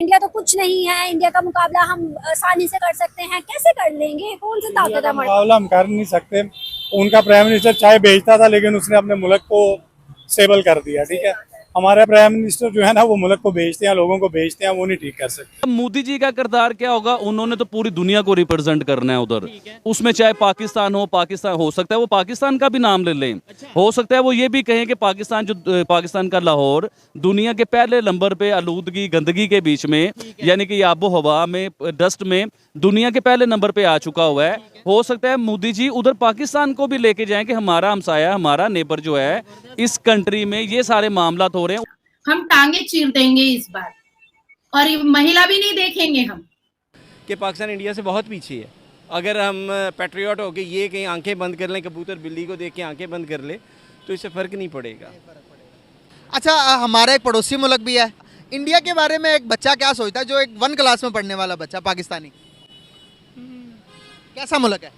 India तो कुछ नहीं है। इंडिया का मुकाबला हम आसानी से कर सकते हैं। कैसे कर लेंगे? कौन सी ताकत है हमारे? मुकाबला हम कर नहीं सकते। उनका प्राइम मिनिस्टर चाय बेचता था, लेकिन उसने अपने मुल्क को स्टेबल कर दिया। ठीक है, हमारे प्राइम मिनिस्टर जो है ना, वो मुल्क को बेचते हैं, लोगों को बेचते हैं, वो नहीं ठीक कर सकते। अब मोदी जी का किरदार क्या होगा? उन्होंने तो पूरी दुनिया को रिप्रेजेंट करना है उधर। उसमें चाहे पाकिस्तान हो सकता है वो पाकिस्तान का भी नाम ले लें। हो सकता है वो ये भी कहें कि पाकिस्तान का लाहौर दुनिया के पहले नंबर पे आलूदगी गंदगी के बीच में, यानी कि आबो हवा में, डस्ट में दुनिया के पहले नंबर पे आ चुका हुआ है। हो सकता है मोदी जी उधर पाकिस्तान को भी लेके जाएं कि हमारा हमसाया, हमारा नेबर जो है इस कंट्री में ये सारे मामला हो रहे हैं। हम टांगे चीर देंगे इस बार, और ये महिला भी नहीं देखेंगे हम कि पाकिस्तान इंडिया से बहुत पीछे है। अगर हम पैट्रियट होके ये कहीं आंखें बंद कर लें, कबूतर बिल्ली को देख के आंखें बंद कर ले, तो इससे फ़र्क नहीं पड़ेगा। अच्छा, हमारा एक पड़ोसी मुल्क भी है। इंडिया के बारे में एक बच्चा क्या सोचता है, जो एक 1 क्लास में पढ़ने वाला बच्चा पाकिस्तानी? कैसा मुल्क है?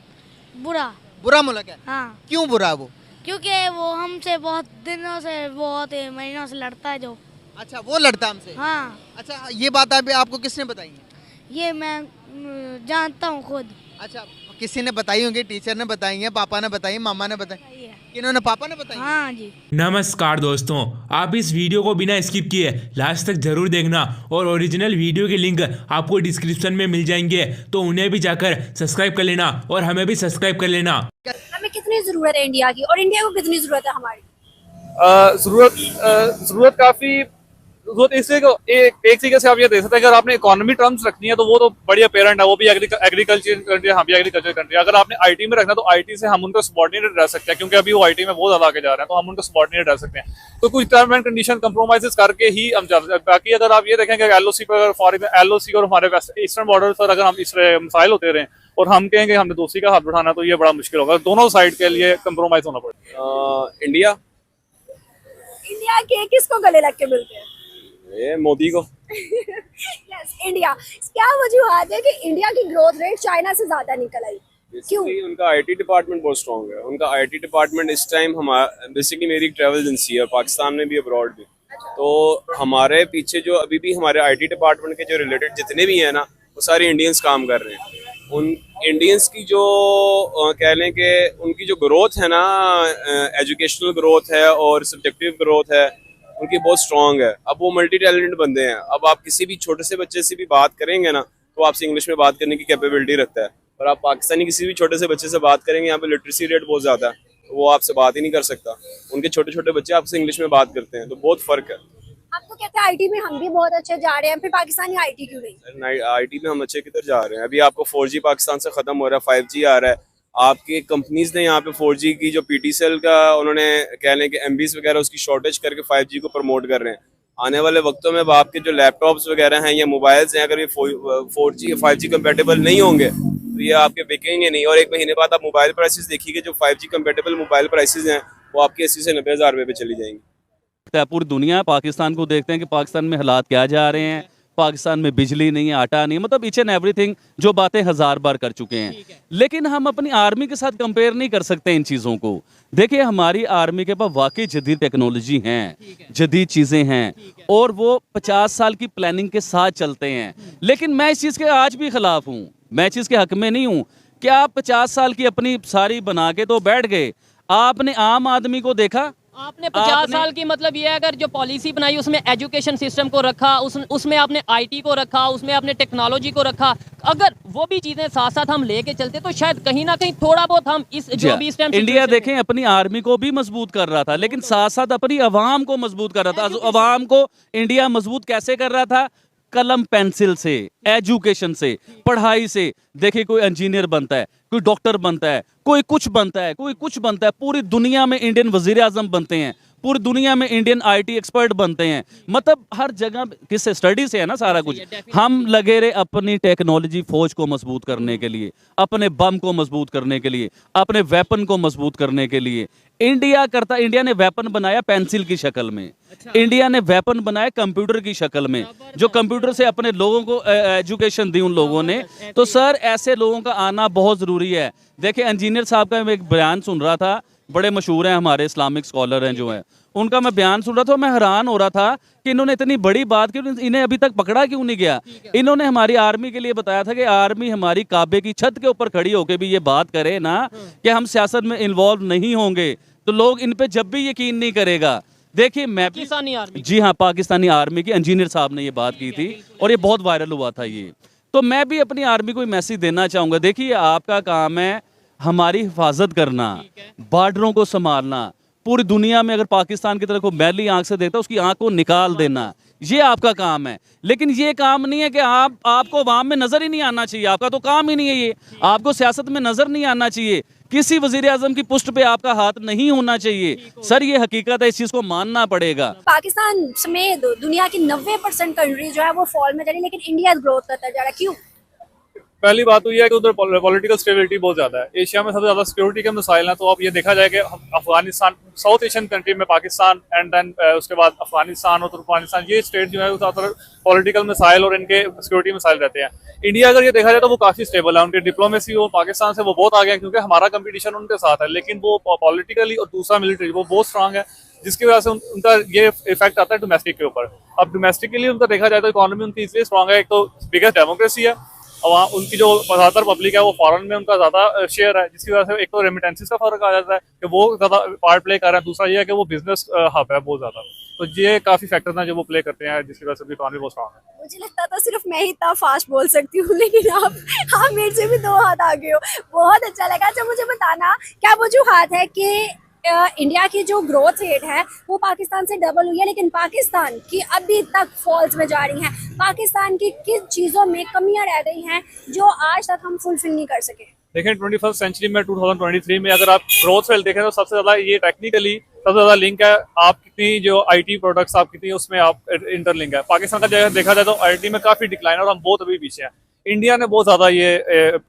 बुरा। बुरा मुल्क है। हाँ, क्यों बुरा वो? क्योंकि वो हमसे बहुत दिनों से, बहुत महीनों से लड़ता है जो। अच्छा, वो लड़ता है हमसे। हाँ, अच्छा, ये बात आपको किसने बताई है? ये मैं जानता हूँ खुद। अच्छा, किसी ने बताई होंगी, टीचर ने बताई है, पापा ने बताई, मामा ने बताई? किन्होंने? पापा ने बताई? हाँ जी। नमस्कार दोस्तों, आप इस वीडियो को बिना स्किप किए लास्ट तक जरूर देखना और ओरिजिनल वीडियो के लिंक आपको डिस्क्रिप्शन में मिल जाएंगे, तो उन्हें भी जाकर सब्सक्राइब कर लेना और हमें भी सब्सक्राइब कर लेना। हमें कितनी जरूरत है इंडिया की, और इंडिया को कितनी जरूरत है हमारी? जरूरत काफी जरूरत एक तरीके से आप ये देख सकते हैं। अगर आपने इकोनॉमी टर्म्स रखनी है तो वो तो बड़ी अपेरेंट है, वो भी एग्रीकल्चर कंट्री, हम भी एग्रीकल्चर कंट्री। अगर आपने आईटी में रखना तो आईटी से हम उनको सबऑर्डिनेट रह सकते हैं, क्योंकि अभी वो आईटी में बहुत ज्यादा आगे जा रहे हैं, तो हम उनको सबऑर्डिनेट रह सकते हैं। तो कुछ टर्म एंड कंडीशन कंप्रोमाइजेस करके ही हम जा सकते हैं। बाकी अगर आप ये देखेंगे एलओसी पर, एलओसी और हमारे ईस्टर्न बॉर्डर पर अगर हम इस मिसाइल होते रहे और हम कहेंगे हमने दूसरी का हाथ बढ़ाना, तो ये बड़ा मुश्किल होगा। दोनों साइड के लिए कंप्रोमाइज होना पड़ेगा। इंडिया के किसको गले लग के मिलते हैं? मोदी को। Yes, India. क्या वजूहत है कि इंडिया की ग्रोथ रेट चाइना से ज्यादा निकल आई? क्यों? उनका आईटी डिपार्टमेंट बहुत स्ट्रॉन्ग है। उनका आईटी डिपार्टमेंट इस टाइम बेसिकली मेरी ट्रैवल एजेंसी है, पाकिस्तान में भी अब्रॉड भी। तो हमारे पीछे जो अभी भी हमारे आईटी डिपार्टमेंट के जो रिलेटेड जितने भी हैं ना, वो सारे इंडियंस काम कर रहे हैं। उन इंडियंस की जो कह लें कि उनकी जो ग्रोथ है ना, एजुकेशनल ग्रोथ है और सब्जेक्टिव ग्रोथ है, उनकी बहुत स्ट्रॉन्ग है। अब वो मल्टी टैलेंटेड बंदे हैं। अब आप किसी भी छोटे से बच्चे से भी बात करेंगे ना, तो आपसे इंग्लिश में बात करने की कैपेबिलिटी रखता है। और आप पाकिस्तानी किसी भी छोटे से बच्चे से बात करेंगे, यहाँ पे लिटरेसी रेट बहुत ज़्यादा है, तो वो आपसे बात ही नहीं कर सकता। उनके छोटे छोटे बच्चे आपसे इंग्लिश में बात करते हैं, तो बहुत फ़र्क है। आपको कहते हैं आईटी में हम भी बहुत अच्छे जा रहे हैं, फिर पाकिस्तानी आईटी क्यों नहीं? आईटी में हम अच्छे किधर जा रहे हैं? अभी आपको 4G पाकिस्तान से ख़त्म हो रहा है, 5G आ रहा है। आपकी कंपनीज ने यहाँ पे 4G की जो PTCL का उन्होंने कह लें कि MBs वगैरह उसकी शॉर्टेज करके 5G को प्रमोट कर रहे हैं। आने वाले वक्तों में अब आपके जो लैपटॉप्स वगैरह हैं या मोबाइल्स हैं, अगर ये 4G या 5G कंपेटेबल नहीं होंगे तो ये आपके बिकेंगे नहीं। और 1 महीने बाद आप मोबाइल प्राइसेस देखिए, जो 5G कंपेटेबल मोबाइल प्राइसेस हैं वो आपके 80 से 90 हज़ार रुपये पे चली जाएंगी। पूरी दुनिया पाकिस्तान को देखते हैं कि पाकिस्तान में हालात क्या जा रहे हैं। पाकिस्तान में बिजली नहीं है, आटा नहीं, मतलब ईच एंड एवरीथिंग, जो बातें 1000 बार कर चुके हैं। लेकिन हम अपनी आर्मी के साथ कंपेयर नहीं कर सकते इन चीज़ों को। देखिए, हमारी आर्मी के पास वाकई जदीद टेक्नोलॉजी हैं, जदीद चीज़ें हैं, और वो 50 साल की प्लानिंग के साथ चलते हैं। लेकिन मैं इस चीज़ के आज भी खिलाफ हूँ, मैं इस चीज़ के हक में नहीं हूँ कि आप 50 साल की अपनी सारी बना के तो बैठ गए। आपने आम आदमी को देखा? आपने 50 साल की, मतलब ये अगर जो पॉलिसी बनाई उसमें एजुकेशन सिस्टम को रखा, उसमें आपने आईटी को रखा, उसमें आपने टेक्नोलॉजी को रखा, अगर वो भी चीजें साथ साथ हम लेके चलते तो शायद कहीं ना कहीं थोड़ा बहुत हम इस जो भी इस टाइम इंडिया देखें अपनी आर्मी को भी मजबूत कर रहा था, लेकिन साथ साथ अपनी अवाम को मजबूत कर रहा था। अवाम को इंडिया मजबूत कैसे कर रहा था? कलम पेंसिल से, एजुकेशन से, पढ़ाई से। देखिए, कोई इंजीनियर बनता है, कोई डॉक्टर बनता है, कोई कुछ बनता है, कोई कुछ बनता है। पूरी दुनिया में इंडियन वजीर आजम बनते हैं, पूरी दुनिया में इंडियन आईटी एक्सपर्ट बनते हैं। मतलब हर जगह किससे? स्टडी से है ना सारा कुछ। हम लगे रहे अपनी टेक्नोलॉजी फौज को मजबूत करने के लिए, अपने बम को मजबूत करने के लिए, अपने वेपन को मजबूत करने के लिए। इंडिया ने वेपन बनाया पेंसिल की शक्ल में। इंडिया ने वेपन बनाया कंप्यूटर की शक्ल में, जो कंप्यूटर से अपने लोगों को एजुकेशन दी उन लोगों ने। तो सर, ऐसे लोगों का आना बहुत ज़रूरी है। देखिए, इंजीनियर साहब का मैं एक बयान सुन रहा था बड़े मशहूर हैं, हमारे इस्लामिक स्कॉलर हैं जो हैं, उनका मैं बयान सुन रहा था, मैं हैरान हो रहा था कि इन्होंने इतनी बड़ी बात की, इन्हें अभी तक पकड़ा क्यों नहीं गया। इन्होंने हमारी आर्मी के लिए बताया था कि आर्मी हमारी काबे की छत के ऊपर खड़ी होकर भी ये बात करे ना कि हम सियासत में इन्वॉल्व नहीं होंगे तो लोग इन पे जब भी यकीन नहीं करेगा। देखिए मैं भी, पाकिस्तानी आर्मी, जी हाँ, पाकिस्तानी आर्मी के इंजीनियर साहब ने ये बात की थी और ये बहुत वायरल हुआ था ये। तो मैं भी अपनी आर्मी को मैसेज देना चाहूँगा, देखिए आपका काम है हमारी हिफाजत करना, बॉर्डरों को संभालना, पूरी दुनिया में अगर पाकिस्तान की तरफ को मैली आंख से देखता है उसकी आंख को निकाल देना, ये आपका काम है। लेकिन ये काम नहीं है कि आपको अवाम में नजर ही नहीं आना चाहिए, आपका तो काम ही नहीं है ये, आपको सियासत में नजर नहीं आना चाहिए, किसी वजीर आजम की पुष्ट पे आपका हाथ नहीं होना चाहिए। सर ये हकीकत है, इस चीज को मानना पड़ेगा। पाकिस्तान समेत दुनिया की 90% कंट्री जो है वो फॉल में जा रही है, लेकिन इंडिया ग्रोथ करता जा रहा है, क्यों? पहली बात तो ये है कि उधर पॉलिटिकल स्टेबिलिटी बहुत ज्यादा है। एशिया में सबसे ज्यादा सिक्योरिटी के मसाइल हैं, तो अब ये देखा जाए कि अफगानिस्तान, साउथ एशियन कंट्री में पाकिस्तान एंड देन उसके बाद अफगानिस्तान और तुर्कमेनिस्तान, ये स्टेट जो है वो ज्यादातर पॉलिटिकल मसाइल और इनके सिक्योरिटी मसाइल रहते हैं। इंडिया अगर ये देखा जाए तो वो काफी स्टेबल है, उनकी डिप्लोमेसी और पाकिस्तान से वो बहुत आगे है, क्योंकि हमारा कंपटीशन उनके साथ है, लेकिन वो पॉलिटिकली और दूसरा मिलिट्री वो बहुत स्ट्रांग है, जिसकी वजह से उनका ये इफेक्ट आता है डोमेस्टिक के ऊपर। अब डोमेस्टिकली उनका देखा जाए तो इकोनॉमी उनकी इसलिए स्ट्रांग है, एक तो बिगेस्ट डेमोक्रेसी है, और उनकी जो ज़्यादातर पब्लिक है वो फॉरेन में उनका ज़्यादा शेयर है, जिसकी वजह से एक तो रेमिटेंसेस का फर्क आ जाता है कि वो ज़्यादा पार्ट प्ले कर रहा है, दूसरा ये है कि वो बिजनेस हब है बहुत ज़्यादा, तो ये काफ़ी फैक्टर्स हैं जो वो प्ले करते हैं, जिसकी वजह से इकोनॉमी बहुत स्ट्रांग है। मुझे लगता था सिर्फ मैं ही इतना फास्ट बोल सकती हूँ, लेकिन आप मेरे से भी 2 हाथ आगे हो, बहुत अच्छा लगा। अच्छा मुझे बताना क्या वजूहात है कि इंडिया की जो ग्रोथ रेट है वो पाकिस्तान से डबल हुई है, लेकिन पाकिस्तान की अभी तक फॉल्स में जा रही हैं। पाकिस्तान की किन चीज़ों में कमियां रह गई हैं जो आज तक हम फुलफिल नहीं कर सके? देखें 21st सेंचुरी में 2023 में अगर आप ग्रोथ रेट देखें तो सबसे ज़्यादा ये टेक्निकली सबसे ज़्यादा लिंक है, आप कितनी जो IT प्रोडक्ट्स आप कितनी उसमें आप इंटरलिंक है। पाकिस्तान का जगह देखा जाए तो IT में काफ़ी डिक्लाइन है और हम बहुत अभी पीछे हैं। इंडिया ने बहुत ज़्यादा ये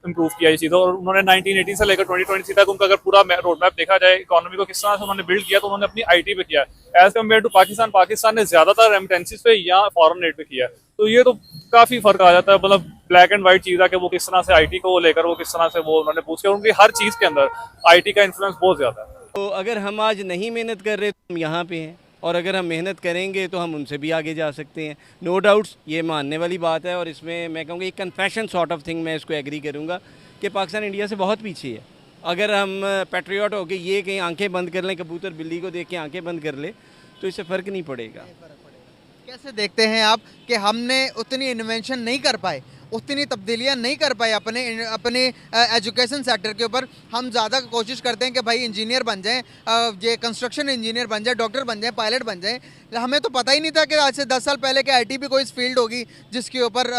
इम्प्रूव किया ये चीज़, और उन्होंने 1980 से लेकर 2023 तक उनका अगर पूरा रोड मैप देखा जाए इकोनॉमी को किस तरह से उन्होंने बिल्ड किया, तो उन्होंने अपनी IT पे किया है एज कम्पेयर टू पाकिस्तान ने ज़्यादातर रेमिटेंसेस पे या फॉरेन रेट पे किया है, तो ये तो काफ़ी फर्क आ जाता है। मतलब ब्लैक एंड वाइट चीज़ है कि वो किस तरह से IT को लेकर वो किस तरह से वो उन्होंने पूछ किया, उनकी हर चीज़ के अंदर IT का इन्फ्लुएंस बहुत ज़्यादा है। तो अगर हम आज नहीं मेहनत कर रहे तो हम यहाँ पे हैं, और अगर हम मेहनत करेंगे तो हम उनसे भी आगे जा सकते हैं, नो डाउट्स, ये मानने वाली बात है। और इसमें मैं कहूँगा एक कन्फेशन सॉर्ट ऑफ थिंग, मैं इसको एग्री करूँगा कि पाकिस्तान इंडिया से बहुत पीछे है। अगर हम पैट्रियट होकर ये कहीं आंखें बंद कर लें, कबूतर बिल्ली को देख के आंखें बंद कर ले, तो इससे फ़र्क नहीं पड़ेगा। कैसे देखते हैं आप कि हमने उतनी इन्वेंशन नहीं कर पाए, उतनी तब्दीलियां नहीं कर पाए अपने एजुकेशन सेक्टर के ऊपर? हम ज़्यादा कोशिश करते हैं कि भाई इंजीनियर बन जाएं, ये कंस्ट्रक्शन इंजीनियर बन जाए, डॉक्टर बन जाए, पायलट बन जाए। हमें तो पता ही नहीं था कि आज से 10 साल पहले कि IT भी कोई फील्ड होगी जिसके ऊपर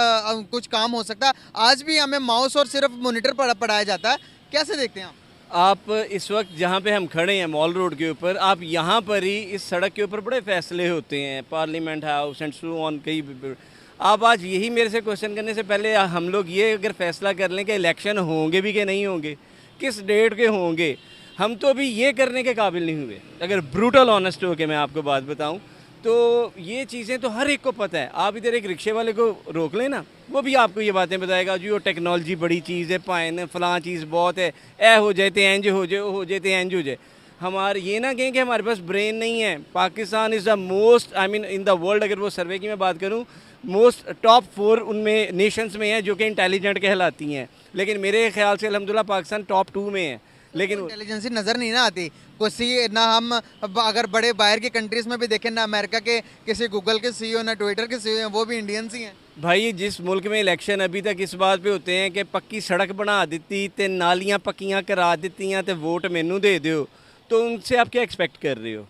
कुछ काम हो सकता है। आज भी हमें माउस और सिर्फ मोनीटर पढ़ाया जाता है। कैसे देखते हैं आप इस वक्त जहाँ पे हम खड़े हैं मॉल रोड के ऊपर, आप यहाँ पर ही इस सड़क के ऊपर बड़े फैसले होते हैं, parliament house and so on, कई आप आज यही मेरे से क्वेश्चन करने से पहले हम लोग ये अगर फैसला कर लें कि इलेक्शन होंगे भी कि नहीं होंगे, किस डेट के होंगे, हम तो अभी ये करने के काबिल नहीं हुए। अगर ब्रूटल ऑनेस्ट हो के मैं आपको बात बताऊं तो ये चीज़ें तो हर एक को पता है। आप इधर एक रिक्शे वाले को रोक लें ना, वो भी आपको ये बातें बताएगा जी वो टेक्नोलॉजी बड़ी चीज़ है, पाइन फलां चीज़ बहुत है, ए हो जाए तो एंज हो जाए, हो जाए तो एंज हो जाए। हमारे ये ना कहें कि हमारे पास ब्रेन नहीं है। Pakistan is the most, I mean in the world, अगर वो सर्वे की मैं बात करूँ, मोस्ट टॉप 4 उनमें नेशंस में है जो कि इंटेलिजेंट कहलाती हैं, लेकिन मेरे ख्याल से अल्हम्दुलिल्लाह पाकिस्तान टॉप 2 में है। लेकिन इंटेलिजेंसी नज़र नहीं ना आती किसी ना। हम अगर बड़े बाहर की कंट्रीज़ में भी देखें ना, अमेरिका के किसी गूगल के CEO ना ट्विटर के CEO हैं, वो भी इंडियंस ही हैं। भाई जिस मुल्क में इलेक्शन अभी तक इस बात पे होते हैं कि पक्की सड़क बना दी ते नालियाँ पक्कियाँ करा दी ते वोट मैनू दे दो, तो उनसे आप क्या एक्सपेक्ट कर रहे हो?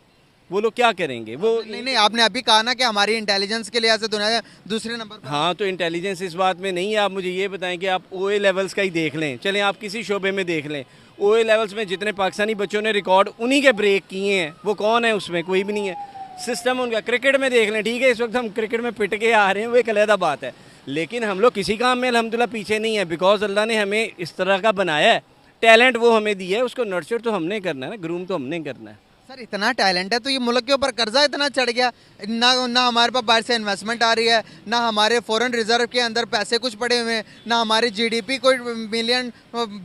वो लोग क्या करेंगे? वो नहीं, आपने अभी कहा ना कि हमारी इंटेलिजेंस के लिहाज से दुनिया दूसरे नंबर पर। हाँ, तो इंटेलिजेंस इस बात में नहीं है। आप मुझे ये बताएं कि आप OA लेवल्स का ही देख लें, चलें आप किसी शोबे में देख लें, OA लेवल्स में जितने पाकिस्तानी बच्चों ने रिकॉर्ड उन्हीं के ब्रेक किए हैं, वो कौन है उसमें? कोई भी नहीं है। सिस्टम उनका, क्रिकेट में देख लें, ठीक है इस वक्त हम क्रिकेट में पिट के आ रहे हैं, वो एक अलग बात है, लेकिन हम लोग किसी काम में अल्हम्दुलिल्लाह पीछे नहीं है, बिकॉज अल्लाह ने हमें इस तरह का बनाया है, टैलेंट वो हमें दिया है, उसको नर्चर तो हमने करना है ना, ग्रूम तो हमने करना है। सर इतना टैलेंट है तो ये मुल्क के ऊपर कर्जा इतना चढ़ गया, ना हमारे पास बाहर से इन्वेस्टमेंट आ रही है, ना हमारे फॉरेन रिजर्व के अंदर पैसे कुछ पड़े हुए हैं, ना हमारी GDP कोई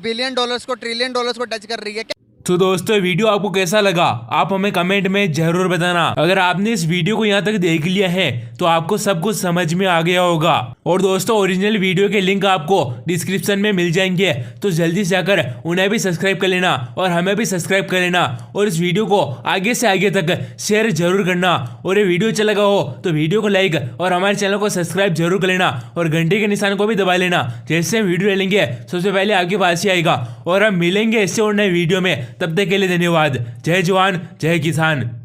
बिलियन डॉलर्स को ट्रिलियन डॉलर्स को टच कर रही है। तो दोस्तों वीडियो आपको कैसा लगा आप हमें कमेंट में जरूर बताना। अगर आपने इस वीडियो को यहाँ तक देख लिया है तो आपको सब कुछ समझ में आ गया होगा। और दोस्तों ओरिजिनल वीडियो के लिंक आपको डिस्क्रिप्शन में मिल जाएंगे, तो जल्दी से जाकर उन्हें भी सब्सक्राइब कर लेना और हमें भी सब्सक्राइब कर लेना। और इस वीडियो को आगे से आगे तक शेयर जरूर करना। और ये वीडियो अच्छा लगा हो तो वीडियो को लाइक और हमारे चैनल को सब्सक्राइब जरूर कर लेना और घंटे के निशान को भी दबा लेना। जैसे हम वीडियो लेंगे सबसे पहले आपके पास ही आएगा। और हम मिलेंगे इससे और नए वीडियो में, तब तक के लिए धन्यवाद। जय जवान जय किसान।